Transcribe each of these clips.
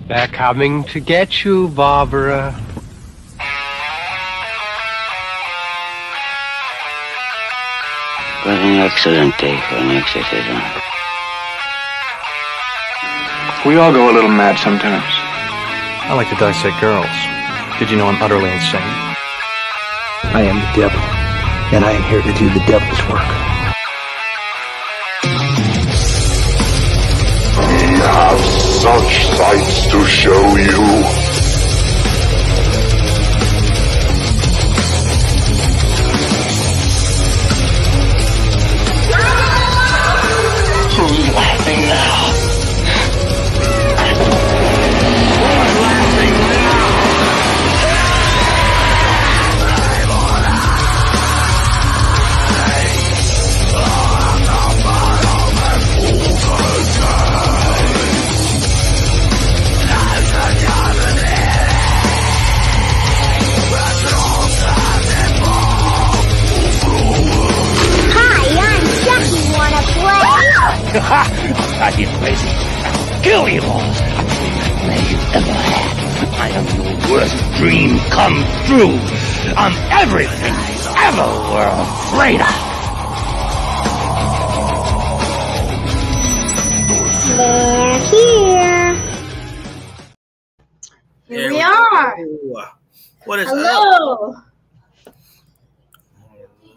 They're coming to get you, Barbara. What an excellent day for an exorcism. We all go a little mad sometimes. I like to dissect girls. Did you know I'm utterly insane? I am the devil, and I am here to do the devil's work. We have such sights to show you. Who's laughing now? Not you crazy. Kill you all. Than you ever had. I am your worst dream come true. I'm everything you ever were afraid of. They're here. Here we are. What is Hello. up?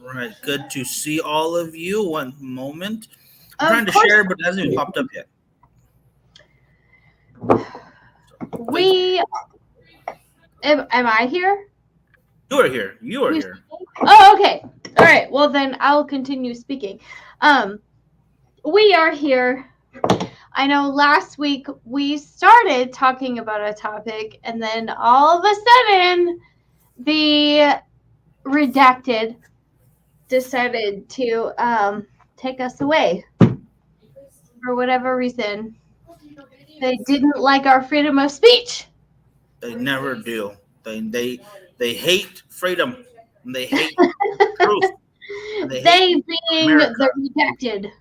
All right, good to see all of you. One moment. I'm trying to share, but it hasn't even popped up yet. Am I here? You are here. You are here. Oh, okay. All right. Well, then I'll continue speaking. We are here. I know last week we started talking about a topic, and then all of a sudden, the redacted decided to take us away for whatever reason. They didn't like our freedom of speech. They never do. They hate freedom. And they hate truth. They being America. The redacted.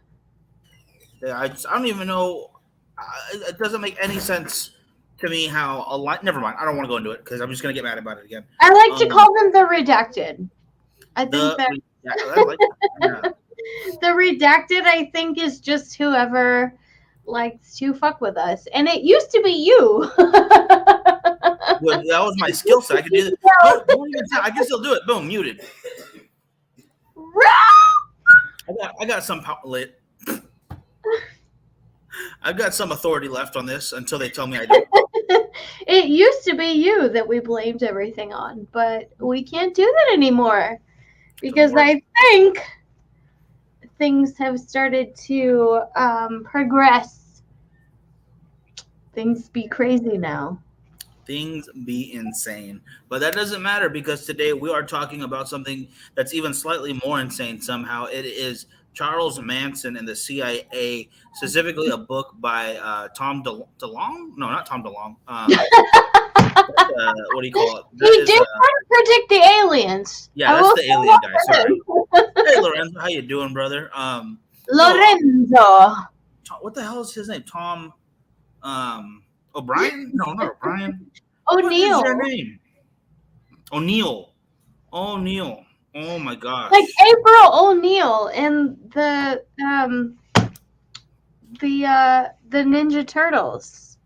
I don't even know. It doesn't make any sense to me how a lot. Never mind. I don't want to go into it because I'm just going to get mad about it again. I like to call them the redacted. I think that. I like that. Yeah. The redacted, I think, is just whoever likes to fuck with us. And it used to be you. Well, that was my skill set. I could do that. I can still do it. Boom, muted. I got some lit. I've got some authority left on this until they tell me I don't. It used to be you that we blamed everything on, but we can't do that anymore because I think things have started to progress. Things be crazy now. Things be insane. But that doesn't matter because today we are talking about something that's even slightly more insane somehow. It is Charles Manson and the CIA, specifically a book by Tom DeLonge? No, not Tom DeLonge. What do you call it? He did predict the aliens. Yeah, that's the alien guy. Sorry. Hey, Lorenzo. How you doing, brother? Lorenzo. What the hell is his name? Tom O'Brien? No, not O'Brien. O'Neill. What is your name? O'Neill. Oh my gosh. Like April O'Neil in the Ninja Turtles.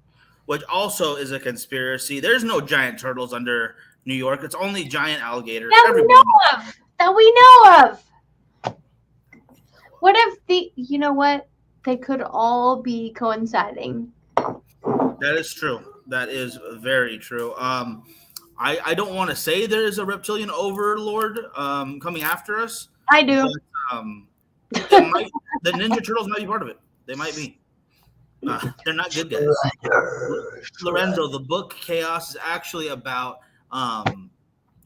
Which also is a conspiracy. There's no giant turtles under New York. It's only giant alligators. That we know of. What if you know what? They could all be coinciding. That is true. That is very true. I don't want to say there is a reptilian overlord coming after us. I do. But, the Ninja Turtles might be part of it. They might be. They're not good guys. Lorenzo, the book Chaos is actually about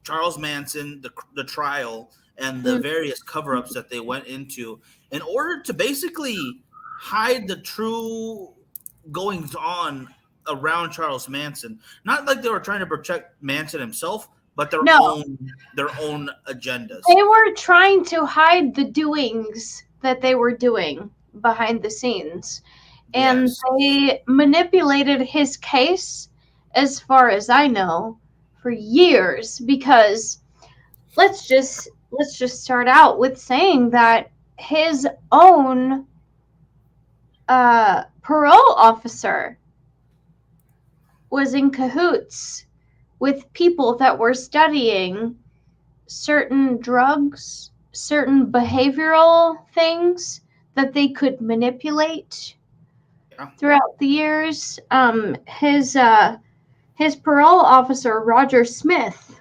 Charles Manson, the trial, and the various cover-ups that they went into in order to basically hide the true goings on around Charles Manson. Not like they were trying to protect Manson himself, but their own agendas. They were trying to hide the doings that they were doing behind the scenes. And Yes. they manipulated his case, as far as I know, for years, because let's just start out with saying that his own parole officer was in cahoots with people that were studying certain drugs, certain behavioral things that they could manipulate throughout the years. His parole officer, Roger Smith,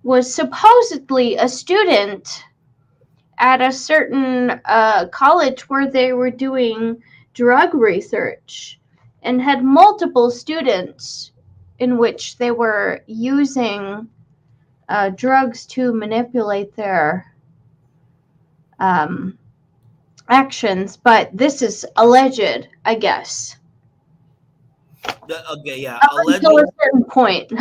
was supposedly a student at a certain college where they were doing drug research and had multiple students in which they were using drugs to manipulate their actions. But this is alleged, I guess. Okay, yeah, Up alleged. until a certain point.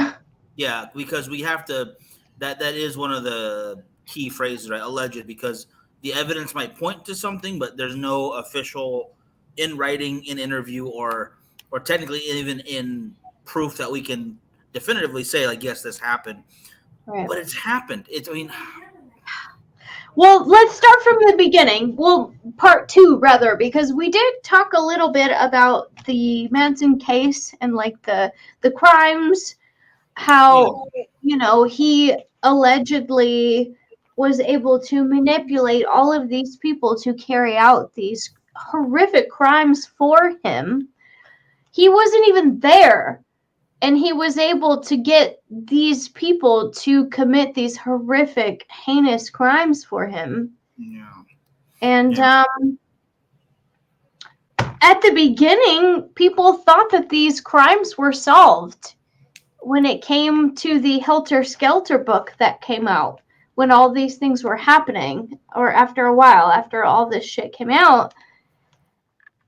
Yeah, because we have to. That is one of the key phrases, right? Alleged, because the evidence might point to something, but there's no official in writing, in interview, or technically even in proof that we can definitively say, like, yes, this happened. Right. But it's happened. It's. I mean. Well, let's start from the beginning. Well, part 2, rather, because we did talk a little bit about the Manson case and, like, the crimes, how, he allegedly was able to manipulate all of these people to carry out these horrific crimes for him. He wasn't even there. And he was able to get these people to commit these horrific, heinous crimes for him. Yeah. And at the beginning, people thought that these crimes were solved when it came to the Helter Skelter book that came out. When all these things were happening, or after a while, after all this shit came out,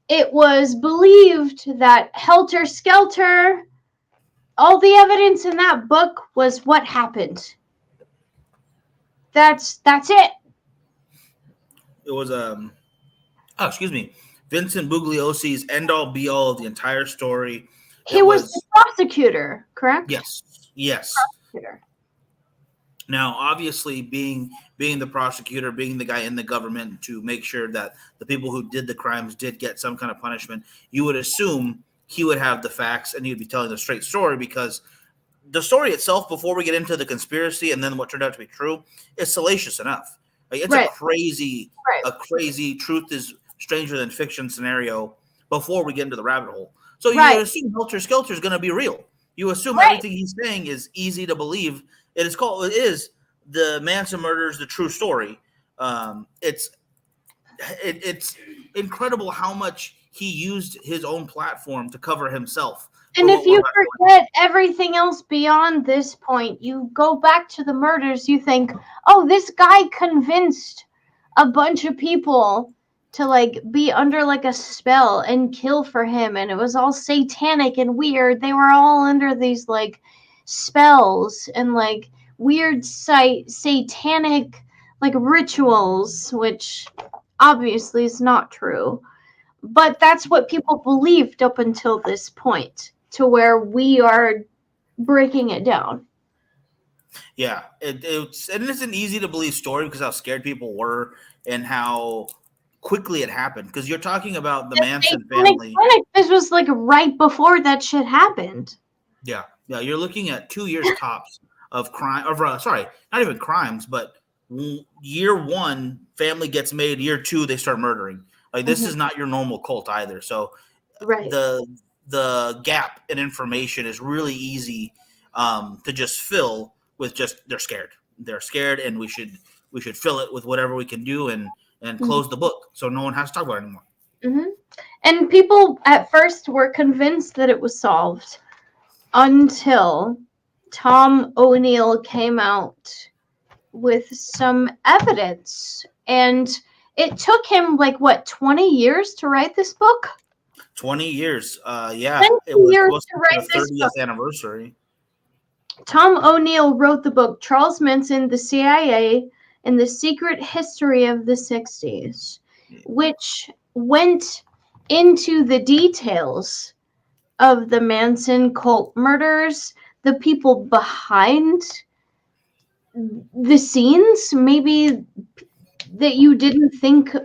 it was believed that Helter Skelter, all the evidence in that book was what happened. That's it. It was Vincent Bugliosi's end all be all of the entire story. He was the prosecutor, correct? Yes. Prosecutor. Now, obviously, being the prosecutor, being the guy in the government to make sure that the people who did the crimes did get some kind of punishment, you would assume he would have the facts and he'd be telling the straight story, because the story itself, before we get into the conspiracy and then what turned out to be true, is salacious enough. Like, it's a crazy truth is stranger than fiction scenario before we get into the rabbit hole. So you assume Helter Skelter is going to be real. You assume everything he's saying is easy to believe. It is the Manson murders, the true story. It's incredible how much he used his own platform to cover himself. And if you forget everything else beyond this point, you go back to the murders, you think, oh, this guy convinced a bunch of people to, like, be under, like, a spell and kill for him, and it was all satanic and weird. They were all under these, like, spells and, like, weird satanic, like, rituals, which obviously is not true. But that's what people believed up until this point, to where we are breaking it down. Yeah, it isn't easy to believe story because how scared people were and how quickly it happened. Because you're talking about the Manson family. This was like right before that shit happened. Yeah, you're looking at 2 years tops of crime. Sorry, not even crimes, but year 1, family gets made. Year 2, they start murdering. Like, this is not your normal cult either. So the gap in information is really easy to just fill with just they're scared, and we should fill it with whatever we can do and close the book so no one has to talk about it anymore. Mm-hmm. And people at first were convinced that it was solved until Tom O'Neill came out with some evidence, and it took him 20 years to write this book? 20 years. Yeah. 20 it was years supposed to write the this 30th book. anniversary. Tom O'Neill wrote the book Charles Manson, the CIA, and the Secret History of the 60s, which went into the details of the Manson cult murders, the people behind the scenes, maybe that you didn't think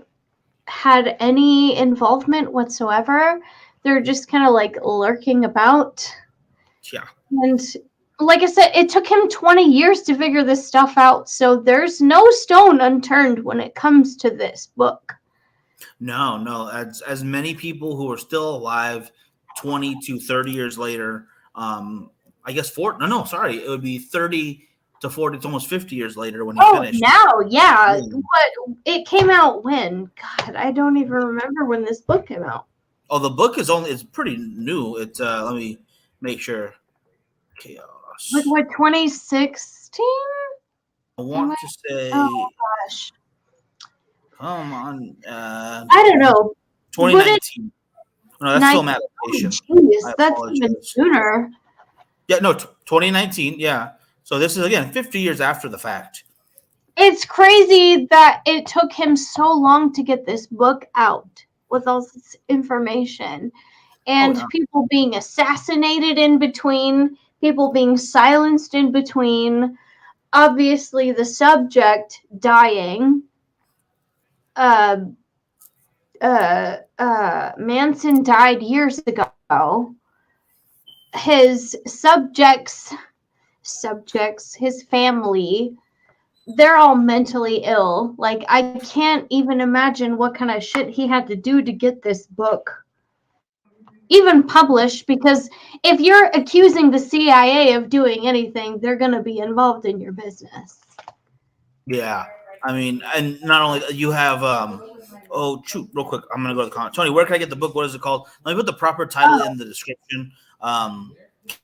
had any involvement whatsoever. They're just kind of like lurking about. Yeah. And like I said, it took him 20 years to figure this stuff out. So there's no stone unturned when it comes to this book. No. As many people who are still alive 20 to 30 years later, I guess it would be 30 to 40, it's almost 50 years later when he finished. Now, yeah. But it came out when? God, I don't even remember when this book came out. Oh, the book it's pretty new. It's let me make sure. Chaos. Like what, 2016? I want to say. Oh gosh. Come on. I don't know. 2019. No, that's film adaptation. Jeez, that's even sooner. Yeah, no, 2019. Yeah. So this is again 50 years after the fact. It's crazy that it took him so long to get this book out with all this information, and people being assassinated in between, people being silenced in between, obviously the subject dying. Manson died years ago. His subjects, his family, they're all mentally ill. Like, I can't even imagine what kind of shit he had to do to get this book even published, because if you're accusing the CIA of doing anything, they're going to be involved in your business. Yeah. I mean, and not only you have real quick, I'm gonna go to the comment. Tony, where can I get the book? What is it called? Let me put the proper title in the description.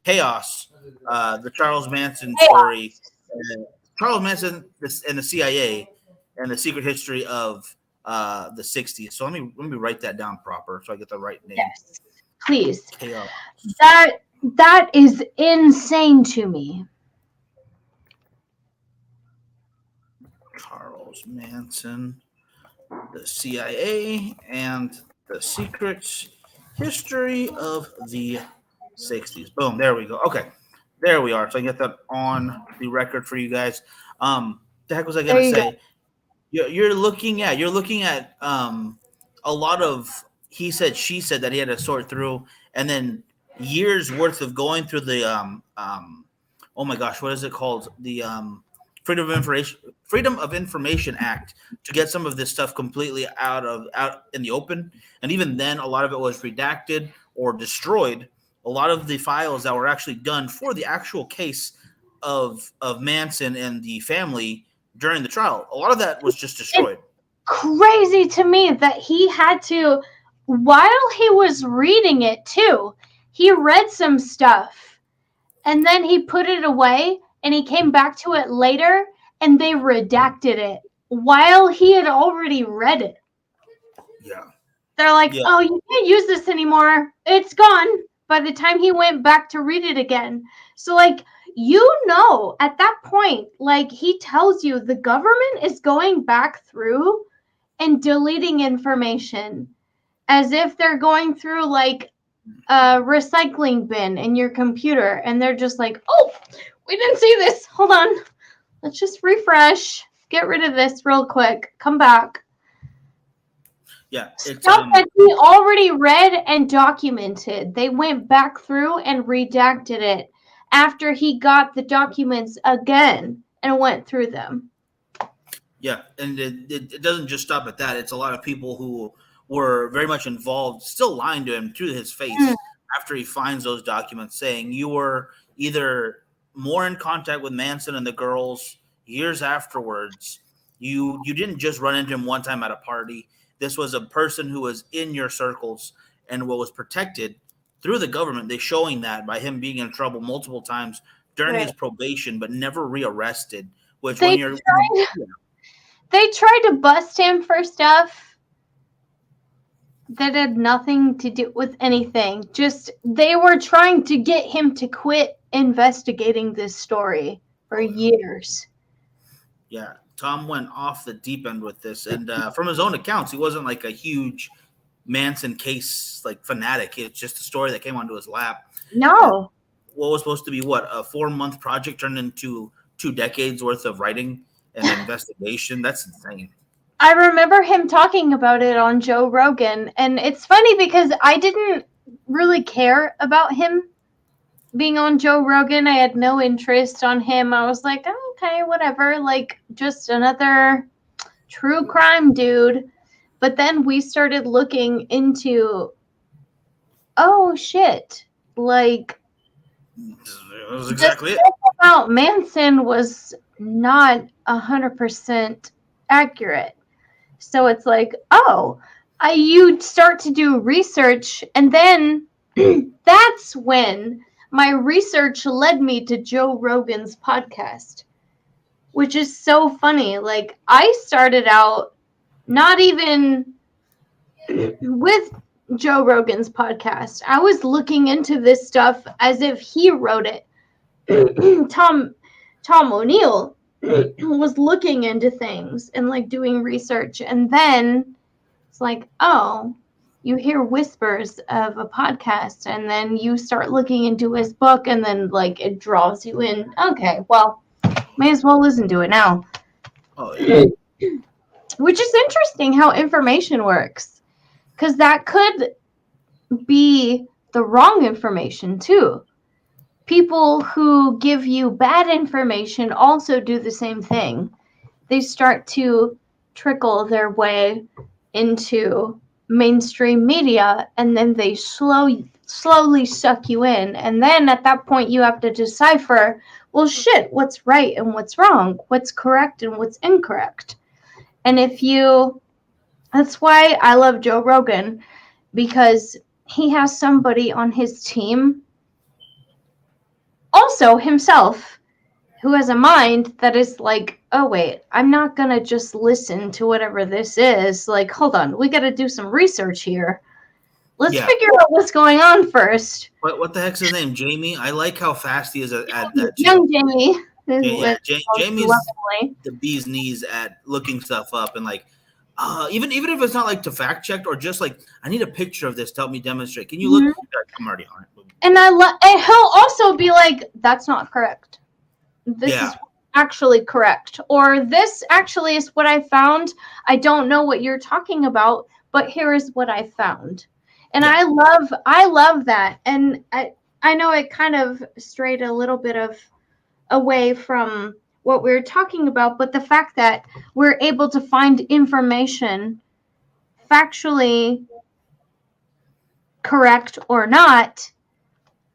Chaos, the Charles Manson story. Charles Manson and the CIA and the secret history of the 60s. So let me write that down proper so I get the right name. Yes, please. Chaos. That is insane to me. Charles Manson, the CIA, and the secret history of the 60s. Boom, there we go. Okay, there we are. So I get that on the record for you guys. The heck was I gonna say? You're looking at a lot of he said, she said that he had to sort through, and then years worth of going through the oh my gosh, what is it called? The Freedom of Information Act to get some of this stuff completely out in the open. And even then, a lot of it was redacted or destroyed. A lot of the files that were actually done for the actual case of Manson and the family during the trial, a lot of that was just destroyed. It's crazy to me that he had to, while he was reading it too, he read some stuff and then he put it away and he came back to it later and they redacted it while he had already read it. Yeah. They're like, oh, you can't use this anymore. It's gone by the time he went back to read it again. So, like, at that point, like, he tells you the government is going back through and deleting information as if they're going through, like, a recycling bin in your computer. And they're just like, oh, we didn't see this. Hold on. Let's just refresh. Get rid of this real quick. Come back. Yeah. Stuff that he already read and documented. They went back through and redacted it after he got the documents again and went through them. Yeah, and it doesn't just stop at that. It's a lot of people who were very much involved, still lying to him to his face after he finds those documents, saying you were either more in contact with Manson and the girls years afterwards. You didn't just run into him one time at a party. This was a person who was in your circles and what was protected through the government. They showing that by him being in trouble multiple times during his probation, but never rearrested. Which they tried to bust him for stuff that had nothing to do with anything. Just they were trying to get him to quit investigating this story for years. Yeah, Tom went off the deep end with this, and from his own accounts, he wasn't like a huge Manson case like fanatic. It's just a story that came onto his lap. No. What was supposed to be a 4-month project turned into 2 decades worth of writing and investigation. That's insane. I remember him talking about it on Joe Rogan, and it's funny because I didn't really care about him being on Joe Rogan. I had no interest on him. I was like, oh, okay, whatever, like just another true crime dude. But then we started looking into, oh shit, like That was exactly it. About Manson was not 100% accurate. So it's like, you start to do research, and then that's when my research led me to Joe Rogan's podcast, which is so funny. Like, I started out not even with Joe Rogan's podcast. I was looking into this stuff as if he wrote it. Tom O'Neill was looking into things and like doing research, and then it's like, oh, you hear whispers of a podcast, and then you start looking into his book, and then like it draws you in. Okay, well, may as well listen to it now. Oh, yeah. Which is interesting how information works, because that could be the wrong information too. People who give you bad information also do the same thing. They start to trickle their way into mainstream media, and then they slowly suck you in. And then at that point, you have to decipher, well, shit, what's right and what's wrong? What's correct and what's incorrect? And that's why I love Joe Rogan, because he has somebody on his team, also himself, who has a mind that is like, oh wait, I'm not gonna just listen to whatever this is. Like, hold on, we gotta do some research here. Let's figure out what's going on first. What the heck's his name? Jamie? I like how fast he is at that. Young Jamie. Jamie's the bee's knees at looking stuff up, and like, even if it's not like to fact check, or just like, I need a picture of this to help me demonstrate. Can you look? I'm already on it. And and he'll also be like, that's not correct. This is actually correct. Or this actually is what I found. I don't know what you're talking about, but here is what I found. And I love that. And I know it kind of strayed a little bit away from what we were talking about, but the fact that we're able to find information factually correct or not,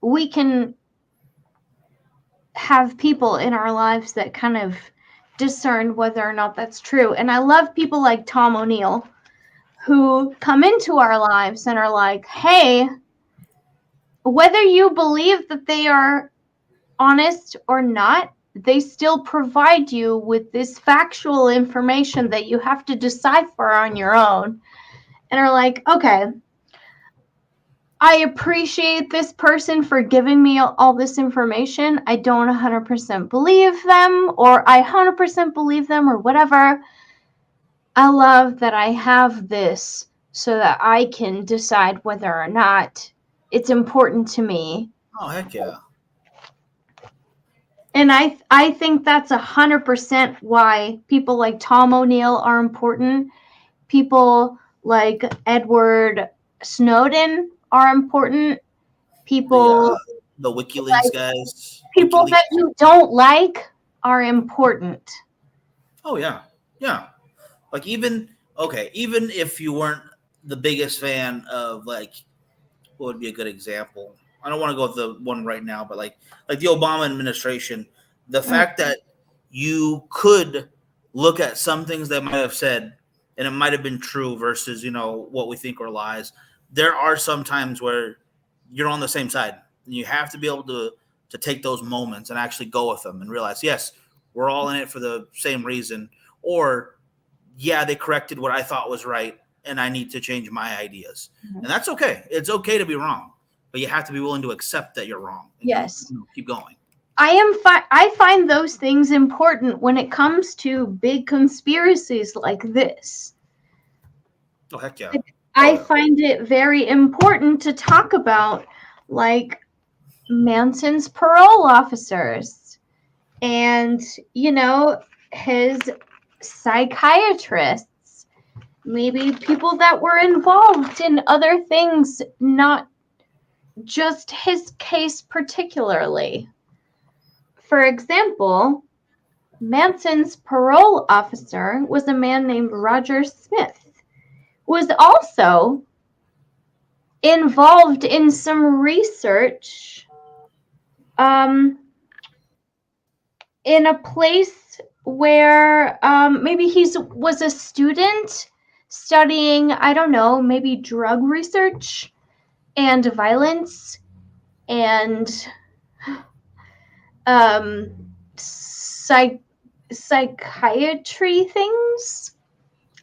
we can have people in our lives that kind of discern whether or not that's true. And I love people like Tom O'Neill, who come into our lives and are like, hey, whether you believe that they are honest or not, they still provide you with this factual information that you have to decipher on your own. And are like, okay, I appreciate this person for giving me all this information. I don't 100% believe them, or I 100% believe them, or whatever. I love that I have this so that I can decide whether or not it's important to me. Oh, heck yeah. And I think that's 100% why people like Tom O'Neill are important. People like Edward Snowden are important. People, the WikiLeaks guys, people that you don't like are important. Oh yeah, like even if you weren't the biggest fan of, like, what would be a good example? I don't want to go with the one right now, but like the Obama administration, the fact that you could look at some things they might have said and it might have been true versus, what we think are lies. There are some times where you're on the same side, and you have to be able to take those moments and actually go with them and realize, yes, we're all in it for the same reason, or they corrected what I thought was right, and I need to change my ideas. Mm-hmm. And that's okay. It's okay to be wrong, but you have to be willing to accept that you're wrong. Yes. Keep going. I find those things important when it comes to big conspiracies like this. Oh, heck yeah. I find it very important to talk about, like, Manson's parole officers and, his psychiatrists, maybe people that were involved in other things, not just his case particularly. For example, Manson's parole officer was a man named Roger Smith, who was also involved in some research in a place where maybe he was a student studying, I don't know, maybe drug research and violence and psychiatry things.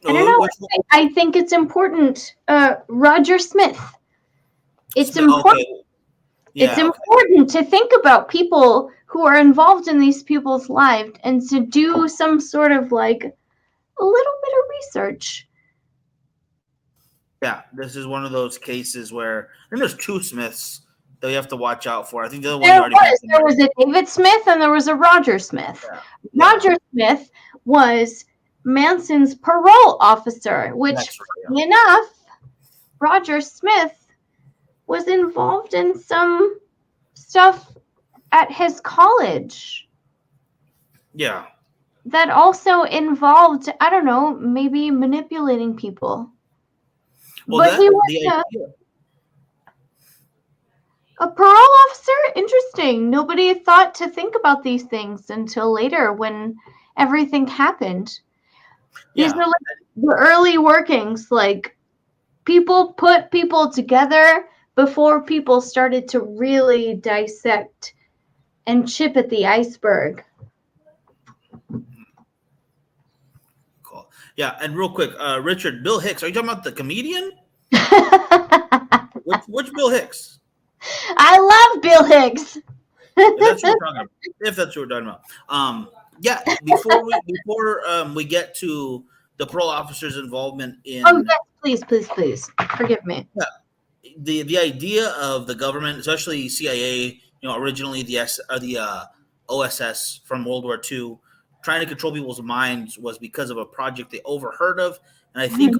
I don't know. I think it's important. Roger Smith. It's important. Okay. Yeah, it's important to think about people who are involved in these people's lives and to do some sort of like a little bit of research. Yeah, this is one of those cases where I think there's two Smiths that you have to watch out for. I think the other one you already mentioned. There was a David Smith and there was a Roger Smith. Yeah. Roger Smith was Manson's parole officer, which, funny enough, Roger Smith was involved in some stuff at his college. Yeah. That also involved, I don't know, maybe manipulating people. Well, but he was a parole officer? Interesting. Nobody thought to think about these things until later when everything happened. Yeah. These are like the early workings. Like, people put people together before people started to really dissect and chip at the iceberg. Cool. Yeah, and real quick, Richard, Bill Hicks, are you talking about the comedian? which Bill Hicks? I love Bill Hicks. If that's what we're talking about. Yeah, before we get to the parole officer's involvement in. Oh yes, please, forgive me. Yeah, the idea of the government, especially CIA, originally the OSS from World War II, trying to control people's minds was because of a project they overheard of, and I think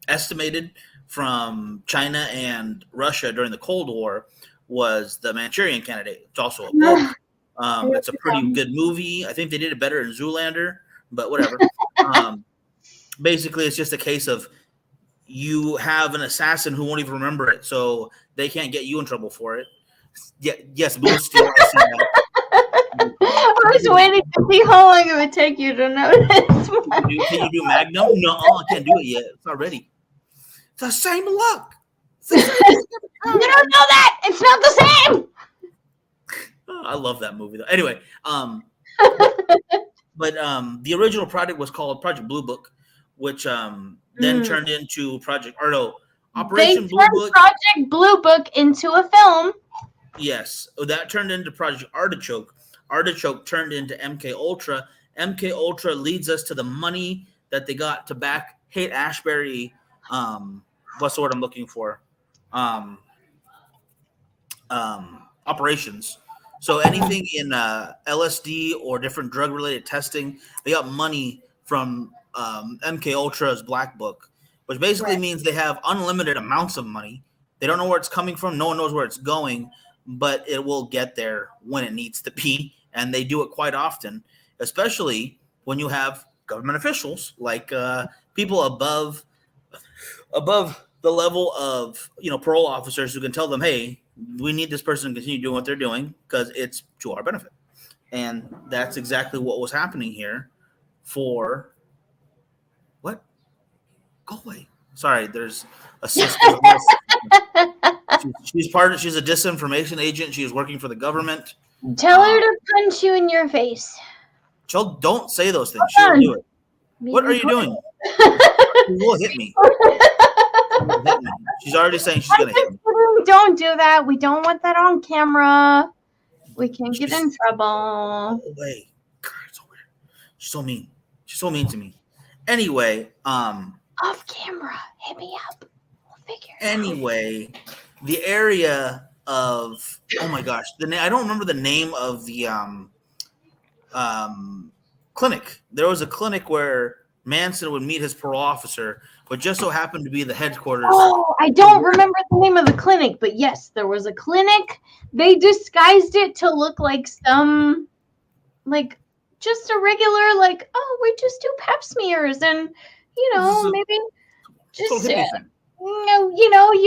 estimated from China and Russia during the Cold War was the Manchurian Candidate. It's also a book. It's a pretty good movie. I think they did it better in Zoolander, but whatever. Basically, it's just a case of you have an assassin who won't even remember it, so they can't get you in trouble for it. Yeah, yes, Blue Steel. I was waiting to see how long it would take you to notice. Can you do Magnum? No, I can't do it yet. It's not ready. It's the same look. You don't know that. It's not the same. Oh, I love that movie though. Anyway, but the original project was called Project Blue Book, which then turned into Operation Blue Book. Project Blue Book into a film. Yes, that turned into Project Artichoke. Artichoke turned into MK Ultra. MK Ultra leads us to the money that they got to back Haight-Ashbury. What's the word I'm looking for? Operations. So anything in LSD or different drug-related testing, they got money from MK Ultra's Black Book, which basically means they have unlimited amounts of money. They don't know where it's coming from. No one knows where it's going, but it will get there when it needs to be, and they do it quite often, especially when you have government officials like people above the level of parole officers who can tell them, hey, we need this person to continue doing what they're doing because it's to our benefit. And that's exactly what was happening here for what? Go away. Sorry, there's a sister. She's a disinformation agent. She is working for the government. Tell her to punch you in your face. Don't say those things. She'll do it. What are you doing? She will hit me. She's already saying she's gonna hit me. Don't do that. We don't want that on camera. We can get in trouble. Go away. God, it's so weird. She's so mean. She's so mean to me. Anyway, Off camera, hit me up. We'll figure it out. Anyway, the area of oh my gosh, I don't remember the name of the clinic. There was a clinic where Manson would meet his parole officer, but just so happened to be the headquarters. Oh, I don't remember the name of the clinic, but yes, there was a clinic. They disguised it to look like some, like, just a regular, like, oh, we just do pap smears and, maybe just, you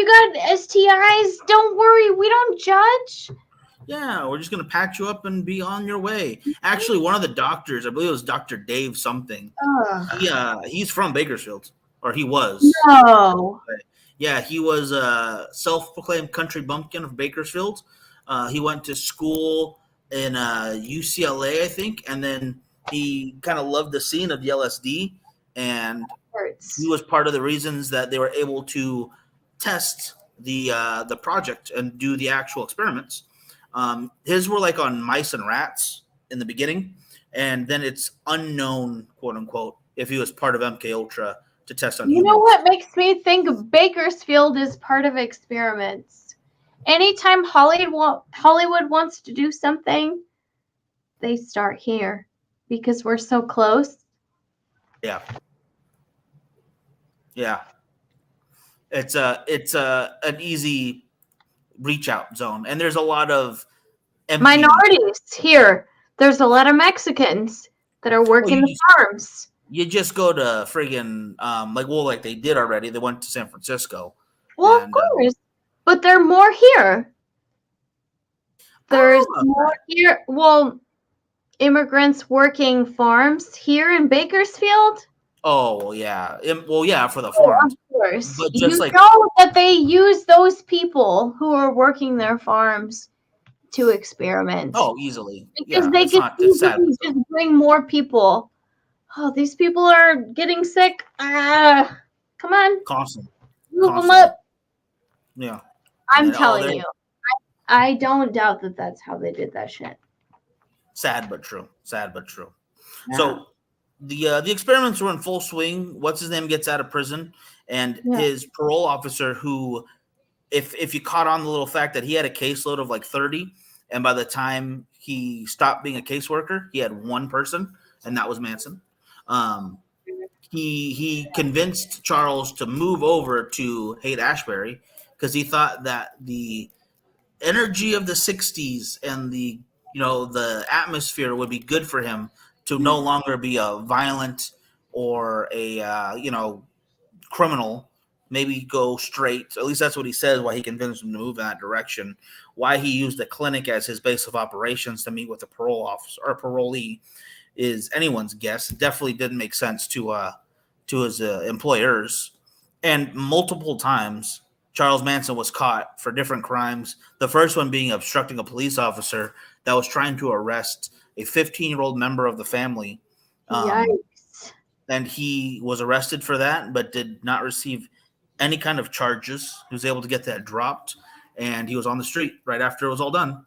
got STIs. Don't worry, we don't judge. Yeah, we're just going to patch you up and be on your way. Actually, one of the doctors, I believe it was Dr. Dave something, he's from Bakersfield, or he was. No. Yeah, he was a self-proclaimed country bumpkin of Bakersfield. He went to school in UCLA, I think, and then he kind of loved the scene of the LSD, and he was part of the reasons that they were able to test the project and do the actual experiments. His were like on mice and rats in the beginning, and then it's unknown, quote unquote, if he was part of MK Ultra to test on humans. You know what makes me think Bakersfield is part of experiments? Anytime Hollywood wants to do something, they start here because we're so close. Yeah. It's an easy reach out zone, and there's a lot of minorities here. There's a lot of Mexicans that are working the farms. You just go to friggin' like they did already. They went to San Francisco. Well, of course, but there are more here. There's more here. Well, immigrants working farms here in Bakersfield. Oh yeah, for the farms. Of course, but just know that they use those people who are working their farms to experiment. Oh, easily because they can just bring more people. Oh, these people are getting sick. Come on, constantly. Move them up. Yeah, I'm telling you, I don't doubt that that's how they did that shit. Sad but true. Yeah. So the experiments were in full swing. What's his name gets out of prison, and his parole officer, who, if you caught on the little fact that he had a caseload of like 30, and by the time he stopped being a caseworker, he had one person, and that was Manson. He convinced Charles to move over to Haight-Ashbury because he thought that the energy of the 60s and the atmosphere would be good for him to no longer be a violent or a criminal, maybe go straight. At least that's what he says, why he convinced him to move in that direction. Why he used the clinic as his base of operations to meet with a parole officer or parolee is anyone's guess. It definitely didn't make sense to his employers. And multiple times, Charles Manson was caught for different crimes. The first one being obstructing a police officer that was trying to arrest a 15-year-old member of the family. Yikes. And he was arrested for that, but did not receive any kind of charges. He was able to get that dropped, and he was on the street right after it was all done.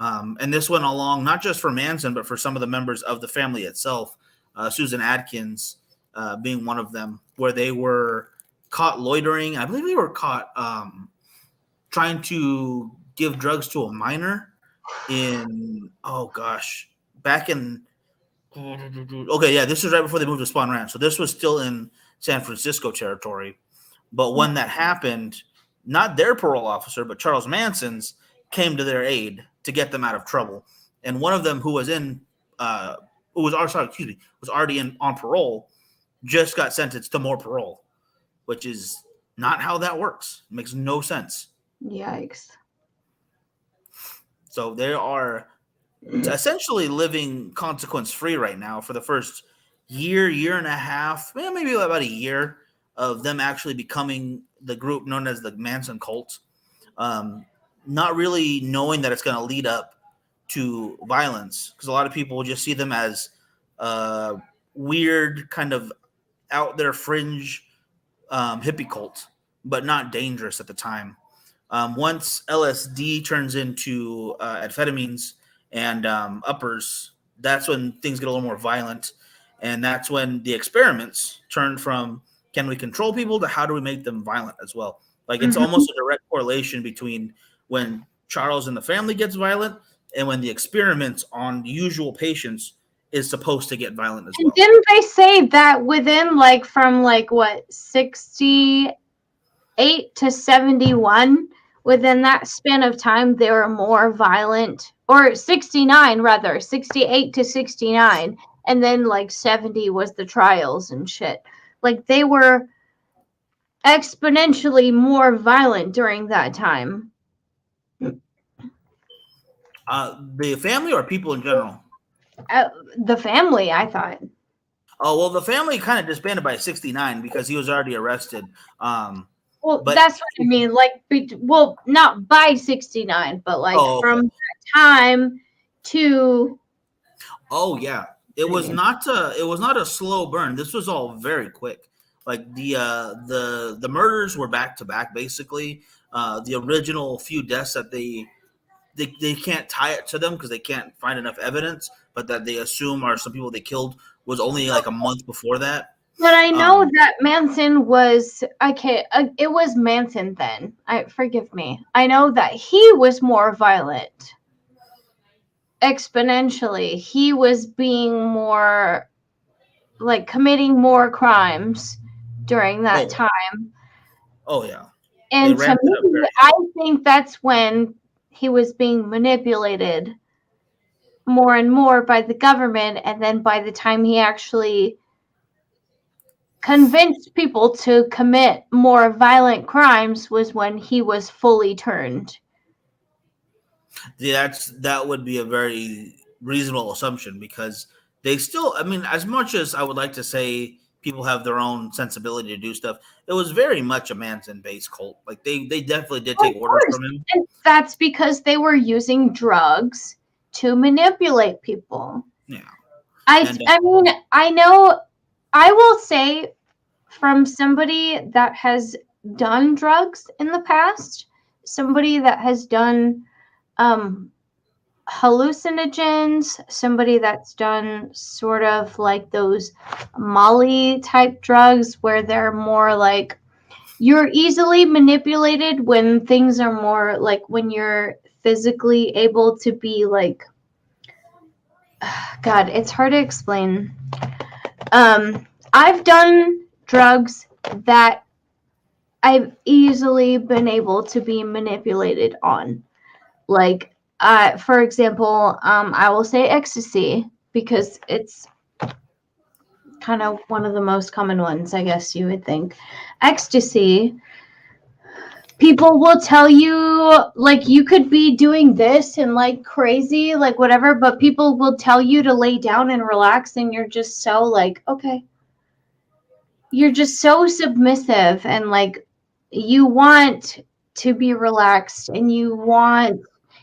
And this went along not just for Manson, but for some of the members of the family itself, Susan Atkins being one of them, where they were caught loitering. I believe they were caught trying to give drugs to a minor back in this was right before they moved to Spawn Ranch. So this was still in San Francisco territory. But when that happened, not their parole officer, but Charles Manson's came to their aid to get them out of trouble. And one of them who was already on parole, just got sentenced to more parole, which is not how that works. It makes no sense. Yikes. So they are essentially living consequence-free right now for the first year and a half, maybe about a year of them actually becoming the group known as the Manson cult. Not really knowing that it's going to lead up to violence, because a lot of people will just see them as weird, kind of out there fringe hippie cult, but not dangerous at the time. Once LSD turns into amphetamines and uppers, that's when things get a little more violent, and that's when the experiments turn from can we control people to how do we make them violent as well? Like it's almost a direct correlation between when Charles and the family gets violent and when the experiments on usual patients is supposed to get violent as well. Didn't they say that within like from like what 68 to 71, within that span of time they were more violent, or 69 rather, 68 to 69, and then like 70 was the trials and shit. Like they were exponentially more violent during that time. The family or people in general? The family, I thought. Oh, well, the family kind of disbanded by 69 because he was already arrested. Well, that's what I mean. Like, well, not by 69, but like from that time to. Oh yeah, it was not a slow burn. This was all very quick. Like the murders were back to back basically. The original few deaths that they can't tie it to them because they can't find enough evidence, but that they assume are some people they killed was only like a month before that. But I know that Manson was it was Manson then. Forgive me. I know that he was more violent. Exponentially, he was being more like committing more crimes during that time. Oh yeah. And to me, I think that's when he was being manipulated more and more by the government, and then by the time he actually convinced people to commit more violent crimes was when he was fully turned. Yeah, that would be a very reasonable assumption because they still, I mean, as much as I would like to say people have their own sensibility to do stuff, it was very much a Manson-based cult. Like they definitely did take orders from him. And that's because they were using drugs to manipulate people. Yeah. I mean, I know, I will say from somebody that has done drugs in the past, somebody that has done hallucinogens, somebody that's done sort of like those Molly type drugs where they're more like you're easily manipulated when things are more like when you're physically able to be like, God, it's hard to explain. I've done drugs that I've easily been able to be manipulated on. Like, for example, I will say ecstasy because it's kind of one of the most common ones, I guess you would think. Ecstasy, people will tell you, like, you could be doing this and, like, crazy, like, whatever, but people will tell you to lay down and relax, and you're just so, like, okay. You're just so submissive, and, like, you want to be relaxed, and you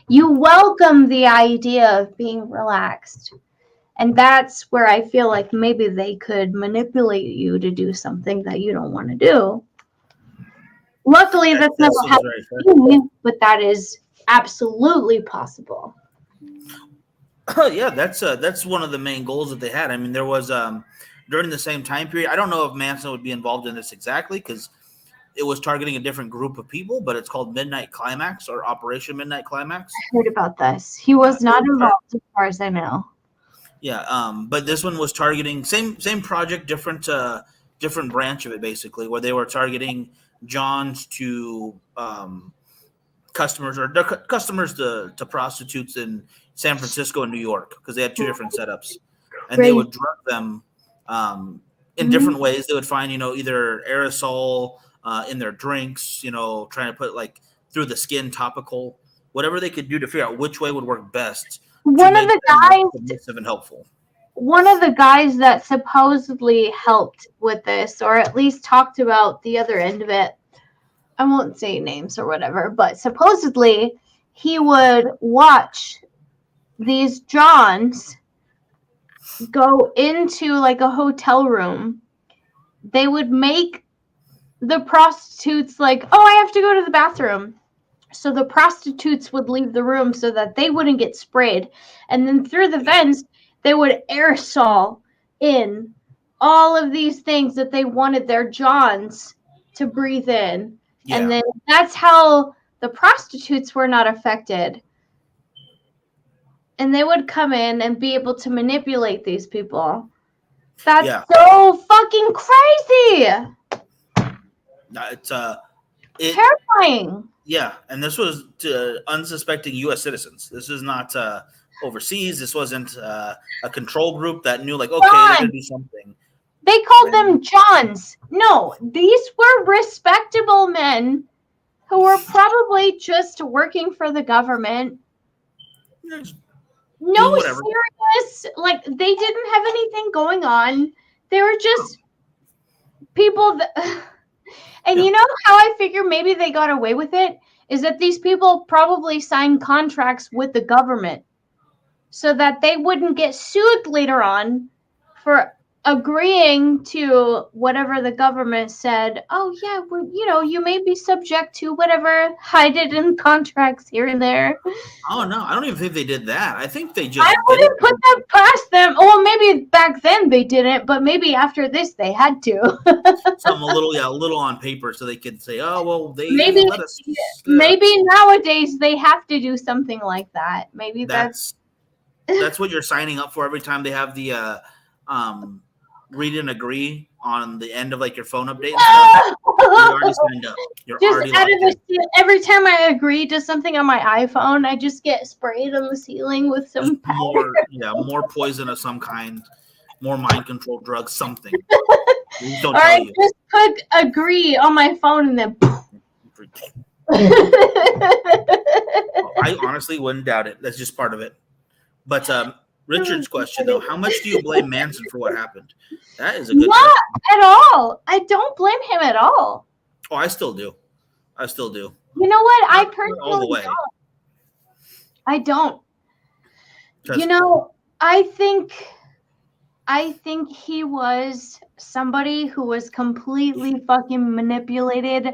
welcome the idea of being relaxed. And that's where I feel like maybe they could manipulate you to do something that you don't want to do. Luckily, that's never happened to me, but that is absolutely possible. Yeah, that's one of the main goals that they had. I mean, there was during the same time period. I don't know if Manson would be involved in this exactly because it was targeting a different group of people, but it's called Midnight Climax or Operation Midnight Climax. I heard about this. He was not involved as far as I know. Yeah, but this one was targeting same project, different branch of it basically, where they were targeting Johns to customers to prostitutes in San Francisco and New York because they had two different setups, and they would drug them in different ways. They would find either aerosol in their drinks, trying to put like through the skin topical, whatever they could do to figure out which way would work best. One of the guys submissive and helpful. One of the guys that supposedly helped with this, or at least talked about the other end of it, I won't say names or whatever, but supposedly he would watch these Johns go into like a hotel room. They would make the prostitutes like, oh, I have to go to the bathroom. So the prostitutes would leave the room so that they wouldn't get sprayed. And then through the vents, they would aerosol in all of these things that they wanted their Johns to breathe in. Yeah. And then that's how the prostitutes were not affected. And they would come in and be able to manipulate these people. That's so fucking crazy. It's terrifying. Yeah, and this was to unsuspecting U.S. citizens. This is not overseas. This wasn't a control group that knew, like, okay, they're gonna do something. They called them Johns. No, these were respectable men who were probably just working for the government. No serious, like, they didn't have anything going on. They were just people that, and you know how I figure maybe they got away with it is that these people probably signed contracts with the government so that they wouldn't get sued later on for agreeing to whatever the government said. Oh yeah, you may be subject to whatever, hide it in contracts here and there. Oh no, I don't even think they did that. I think they just. I wouldn't put that past them. Well, maybe back then they didn't, but maybe after this they had to. Some a little on paper so they could say, oh well, they maybe let us. Maybe nowadays they have to do something like that. Maybe that's what you're signing up for every time they have the read and agree on the end of like your phone update. You're already signed up. You're just already out of the every time I agree to something on my iPhone, I just get sprayed on the ceiling with some more poison of some kind, more mind control drugs, something. Or I just put agree on my phone and then. I honestly wouldn't doubt it. That's just part of it. But Richard's question, though, how much do you blame Manson for what happened? That is a good question. Not at all. I don't blame him at all. Oh, I still do. You know what? I personally all the way. don't. I don't. You know, I think he was somebody who was completely fucking manipulated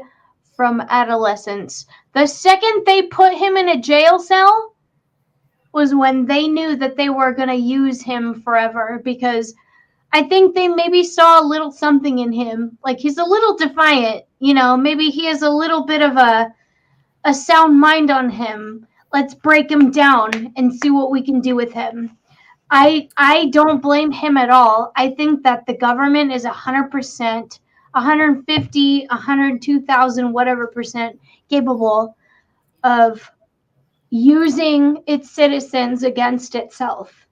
from adolescence. The second they put him in a jail cell was when they knew that they were going to use him forever, because I think they maybe saw a little something in him. Like, he's a little defiant, maybe he has a little bit of a sound mind on him. Let's break him down and see what we can do with him. I don't blame him at all. I think that the government is 100%, 150, 102,000, whatever percent capable of using its citizens against itself.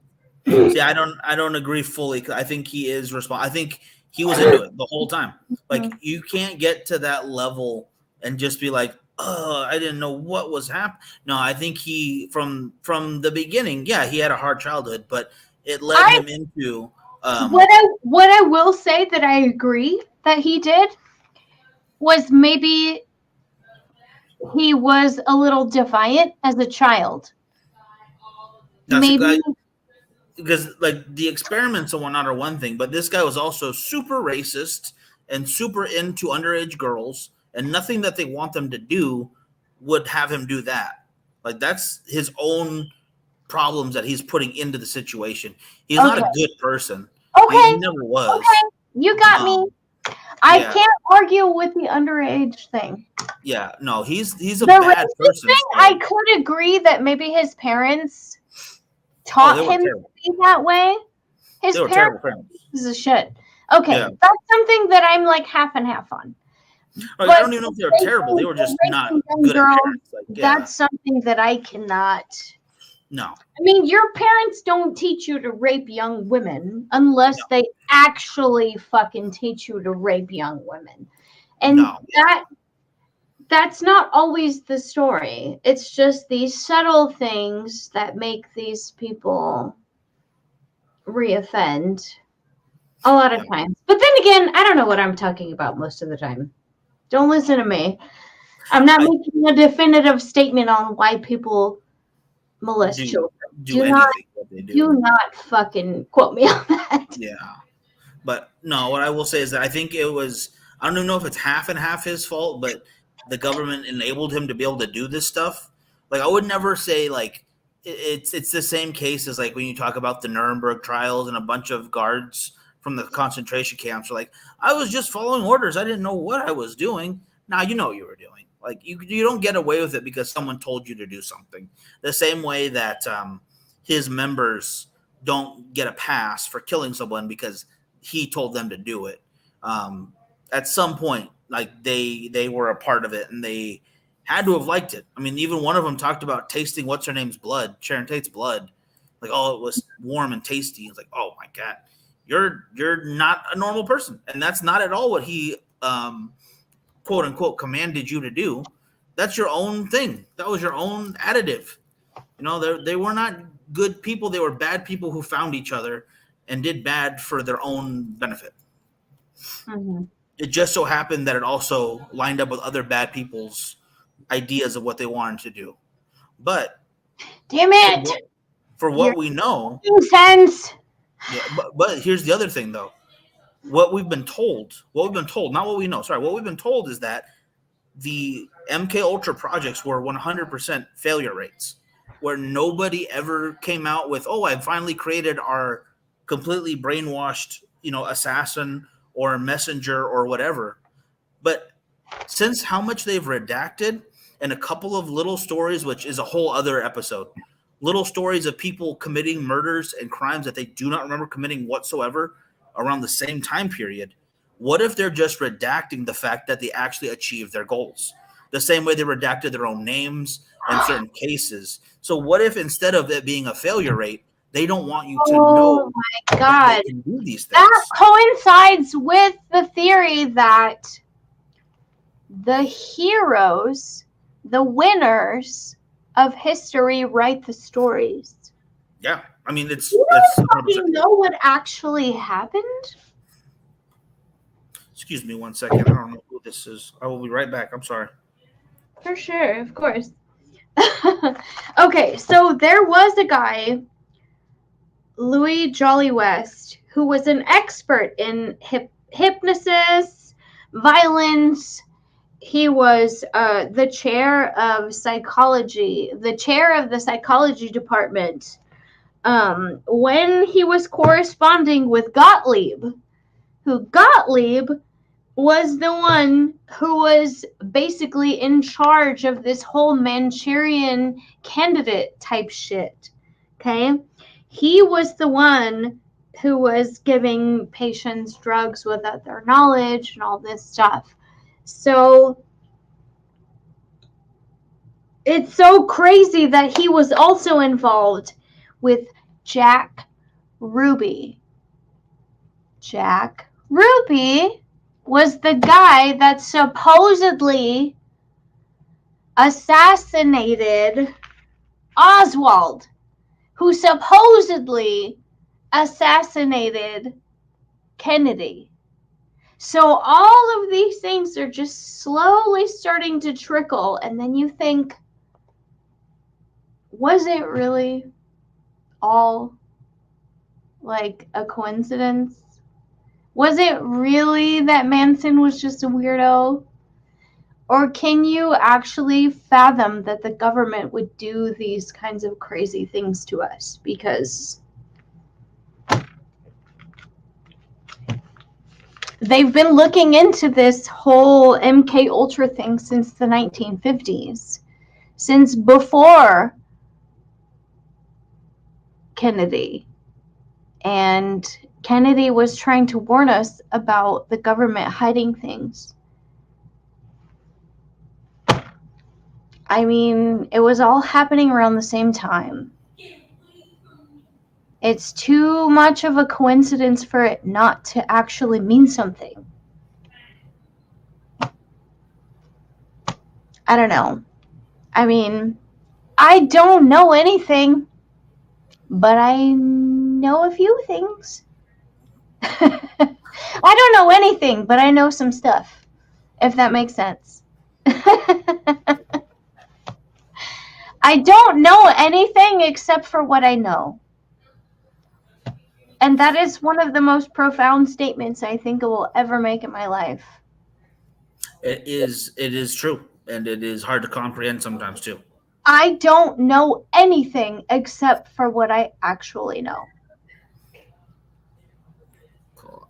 See, I don't agree fully. I think he is responsible. I think he was into it the whole time. Like, you can't get to that level and just be like, oh, I didn't know what was happening. No, I think he from the beginning, he had a hard childhood, but it led him into what I will say that I agree that he did was maybe he was a little defiant as a child. Maybe because like the experiments and whatnot are one thing, but this guy was also super racist and super into underage girls, and nothing that they want them to do would have him do that. Like, that's his own problems that he's putting into the situation. He's not a good person. Okay. He never was. Okay. You got me. I can't argue with the underage thing. Yeah, no, he's a bad person. I could agree that maybe his parents taught him to be that way. His parents is a shit. Okay, that's something that I'm like half and half on. Like, I don't even know if they were terrible. They were just not good at parents. Like, that's something that I cannot. No. I mean, your parents don't teach you to rape young women unless they actually fucking teach you to rape young women. And that's not always the story. It's just these subtle things that make these people reoffend a lot of times. But then again, I don't know what I'm talking about most of the time. Don't listen to me. I'm not making a definitive statement on why people molest children. Do not fucking quote me on that. Yeah. But no, what I will say is that I think it was, I don't even know if it's half and half his fault, but the government enabled him to be able to do this stuff. Like, I would never say like it's the same case as like when you talk about the Nuremberg trials and a bunch of guards from the concentration camps are like, I was just following orders. I didn't know what I was doing. Now you know what you were doing. Like you don't get away with it because someone told you to do something. The same way that his members don't get a pass for killing someone because he told them to do it. At some point, like they were a part of it and they had to have liked it. I mean, even one of them talked about tasting what's her name's blood, Sharon Tate's blood. Like, oh, it was warm and tasty. It's like, oh my God, you're not a normal person. And that's not at all what he quote unquote commanded you to do. That's your own thing. That was your own additive. You know, they were not good people. They were bad people who found each other and did bad for their own benefit. Mm-hmm. It just so happened that it also lined up with other bad people's ideas of what they wanted to do. But damn it, for what we know, sense. Yeah, but here's the other thing, though. What we've been told, not what we know. Sorry, what we've been told is that the MK Ultra projects were 100% failure rates, where nobody ever came out with, oh, I finally created our completely brainwashed, assassin or messenger or whatever. But since how much they've redacted and a couple of little stories, which is a whole other episode, little stories of people committing murders and crimes that they do not remember committing whatsoever around the same time period. What if they're just redacting the fact that they actually achieved their goals? The same way they redacted their own names in certain cases. So what if instead of it being a failure rate, they don't want you to know my God. That they can do these things? That coincides with the theory that the heroes, the winners of history, write the stories. Yeah, I mean, it's. You know what actually happened? Excuse me 1 second. I don't know who this is. I will be right back. I'm sorry. For sure, of course. Okay, so there was a guy, Louis Jolly West, who was an expert in hypnosis, violence. He was the chair of psychology, the chair of the psychology department when he was corresponding with Gottlieb, who Gottlieb was the one who was basically in charge of this whole Manchurian candidate type shit. Okay? He was the one who was giving patients drugs without their knowledge and all this stuff. So it's so crazy that he was also involved with Jack Ruby. Jack Ruby was the guy that supposedly assassinated Oswald, who supposedly assassinated Kennedy. So all of these things are just slowly starting to trickle, and then you think, was it really all like a coincidence? Was it really that Manson was just a weirdo? Or can you actually fathom that the government would do these kinds of crazy things to us? Because they've been looking into this whole MK Ultra thing since the 1950s, since before Kennedy. And Kennedy was trying to warn us about the government hiding things. I mean, it was all happening around the same time. It's too much of a coincidence for it not to actually mean something. I don't know. I mean, I don't know anything, but I know a few things. I don't know anything, but I know some stuff, if that makes sense. I don't know anything except for what I know. And that is one of the most profound statements I think I will ever make in my life. It is true, and it is hard to comprehend sometimes too. I don't know anything except for what I actually know. Cool.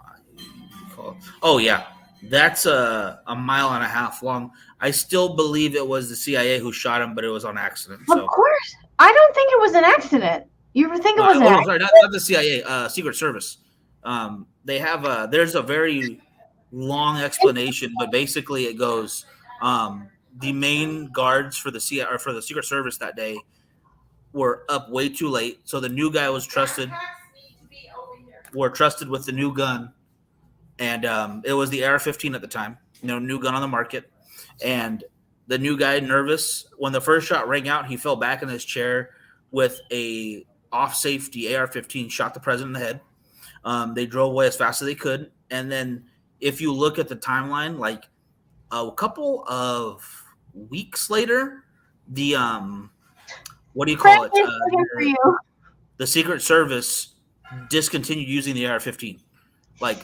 Oh yeah, that's a mile and a half long. I still believe it was the CIA who shot him, but it was on accident. Of So, course. I don't think it was an accident. You think it was an no, accident? sorry, not the CIA, Secret Service. They have there's a very long explanation, but basically it goes, the main guards for the CIA or for the Secret Service that day were up way too late, so the new guy was trusted with the new gun, and it was the AR-15 at the time, new gun on the market, and the new guy, nervous, when the first shot rang out, he fell back in his chair with a off safety AR-15, shot the president in the head. They drove away as fast as they could, and then if you look at the timeline, like a couple of weeks later, the what do you call it? For you. The Secret Service discontinued using the AR-15, like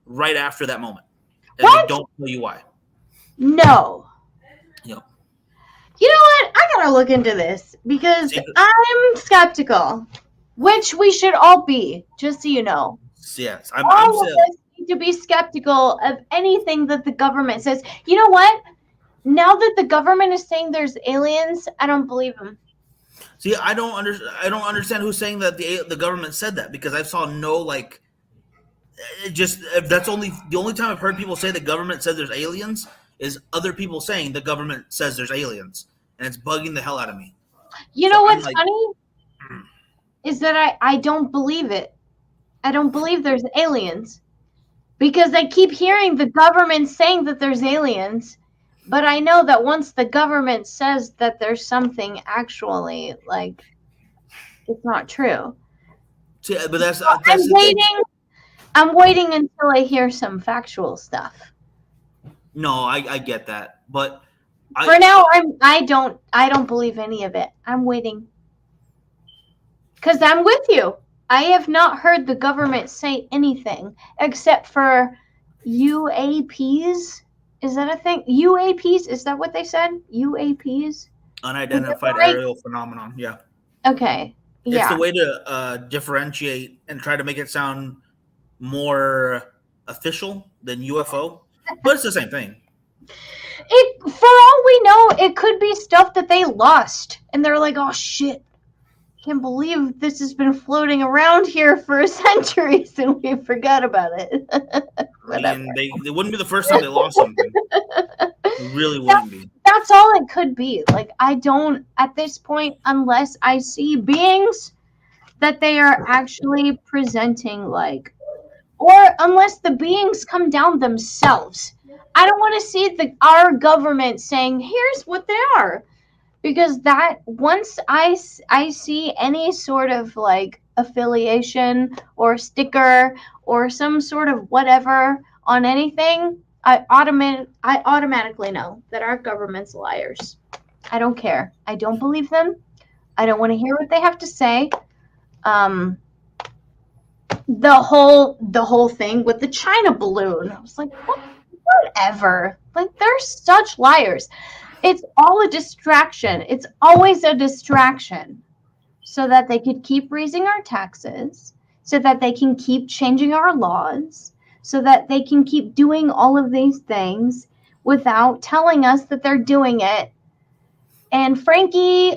right after that moment, and What? they don't tell you why. No. You know, You know what? I gotta look into this because I'm skeptical, which we should all be, just so you know. yes, All of us need to be skeptical of anything that the government says. You know what? Now that the government is saying there's aliens, I don't believe them. See, I don't understand who's saying that the government said that, because I saw no like. That's the only time I've heard people say the government said there's aliens is other people saying the government says there's aliens, and it's bugging the hell out of me. You know what's funny? Is that I don't believe it. I don't believe there's aliens because I keep hearing the government saying that there's aliens, but I know that once the government says that there's something actually, like, it's not true. See, but that's I'm waiting until I hear some factual stuff. No, I get that, but for now, I don't believe any of it. I'm waiting because I'm with you. I have not heard the government say anything except for UAPs. Is that a thing? UAPs? Is that what they said? UAPs? Unidentified aerial phenomenon. Yeah. Okay. Yeah. It's the way to differentiate and try to make it sound more official than UFO, but it's the same thing. For all we know, it could be stuff that they lost, and they're like, "Oh shit, can't believe this has been floating around here for centuries, and we forgot about it." I mean, they wouldn't be the first time they lost something. It really wouldn't be. That's all it could be. Like, I don't at this point, unless I see beings that they are actually presenting, like, or unless the beings come down themselves. I don't want to see our government saying, here's what they are. Because that, once I see any sort of, like, affiliation or sticker or some sort of whatever on anything, I automatically know that our government's liars. I don't care. I don't believe them. I don't want to hear what they have to say. The whole thing with the China balloon. I was like, whatever. Like, they're such liars. It's all a distraction. It's always a distraction so that they could keep raising our taxes, so that they can keep changing our laws, so that they can keep doing all of these things without telling us that they're doing it. And Frankie,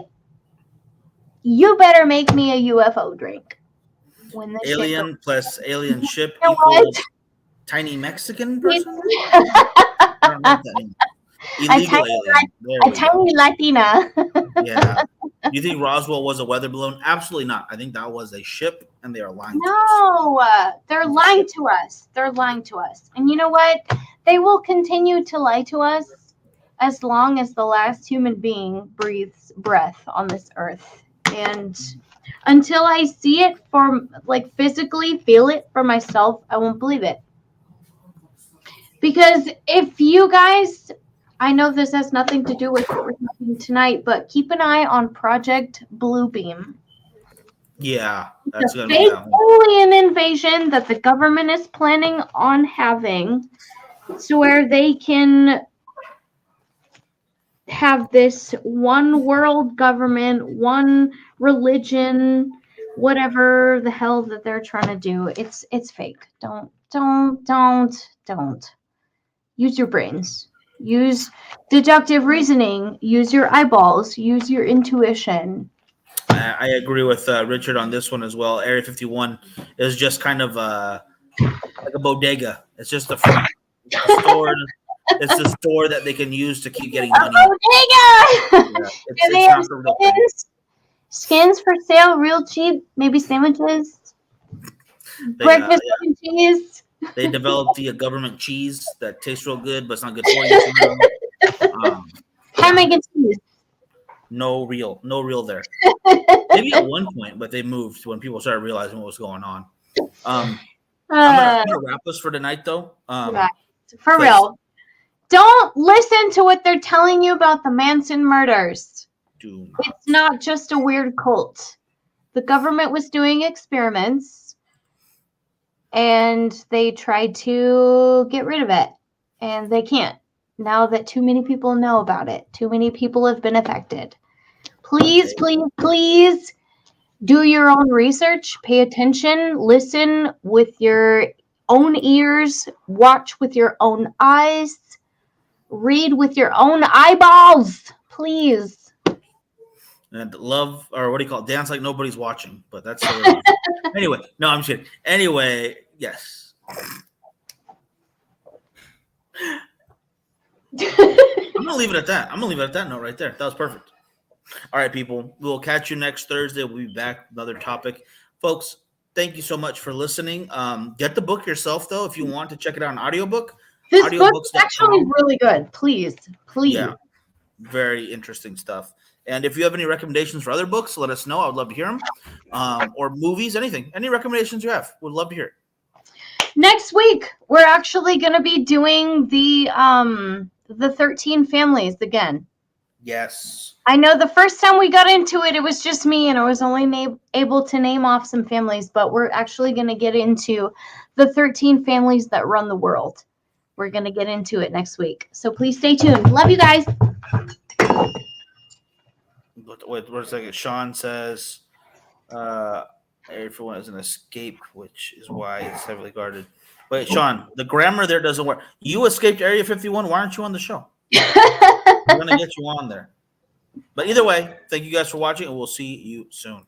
you better make me a UFO drink. When this alien plus alien ship equals tiny Mexican person? I don't know what that means. Illegal alien. A tiny Latina. Yeah. You think Roswell was a weather balloon? Absolutely not. I think that was a ship, and they are lying to us. No, they're lying to us. They're lying to us. And you know what? They will continue to lie to us as long as the last human being breathes breath on this earth. And until I see it physically feel it for myself, I won't believe it. Because if you guys, I know this has nothing to do with what we're talking tonight, but keep an eye on Project Bluebeam. Yeah, that's the fake alien invasion that the government is planning on having, so where they can have this one world government, one religion, whatever the hell that they're trying to do. It's fake. Don't Don't. Use your brains. Use deductive reasoning. Use your eyeballs. Use your intuition. I agree with Richard on this one as well. Area 51 is just kind of like a bodega. It's just a front. Store. It's the store that they can use to keep getting money. A bodega! Yeah, And they have skins for sale, real cheap. Maybe sandwiches. Breakfast and cheese. They developed the government cheese that tastes real good, but it's not good for you. Ham and cheese. No real there. Maybe at one point, but they moved when people started realizing what was going on. I'm gonna wrap this for tonight, though. For real, don't listen to what they're telling you about the Manson murders. It's not just a weird cult. The government was doing experiments, and they tried to get rid of it, and they can't. Now that too many people know about it, too many people have been affected. Please do your own research, pay attention, listen with your own ears, watch with your own eyes, read with your own eyeballs, please. And love, or what do you call it? Dance like nobody's watching, but that's anyway. No, I'm kidding. Anyway, yes. I'm gonna leave it at that. I'm gonna leave it at that note right there. That was perfect. All right, people. We'll catch you next Thursday. We'll be back with another topic. Folks, thank you so much for listening. Get the book yourself, though, if you want to check it out on audiobook. This book is actually really good. Please. Yeah, very interesting stuff. And if you have any recommendations for other books, let us know. I would love to hear them. Or movies, anything. Any recommendations you have, we'd love to hear it. Next week, we're actually going to be doing the 13 families again. Yes. I know the first time we got into it, it was just me, and I was only able to name off some families, but we're actually going to get into the 13 families that run the world. We're going to get into it next week. So please stay tuned. Love you guys. Wait a second. Sean says everyone has an escape, which is why it's heavily guarded. Wait, Sean, the grammar there doesn't work. You escaped Area 51. Why aren't you on the show? We're going to get you on there. But either way, thank you guys for watching, and we'll see you soon.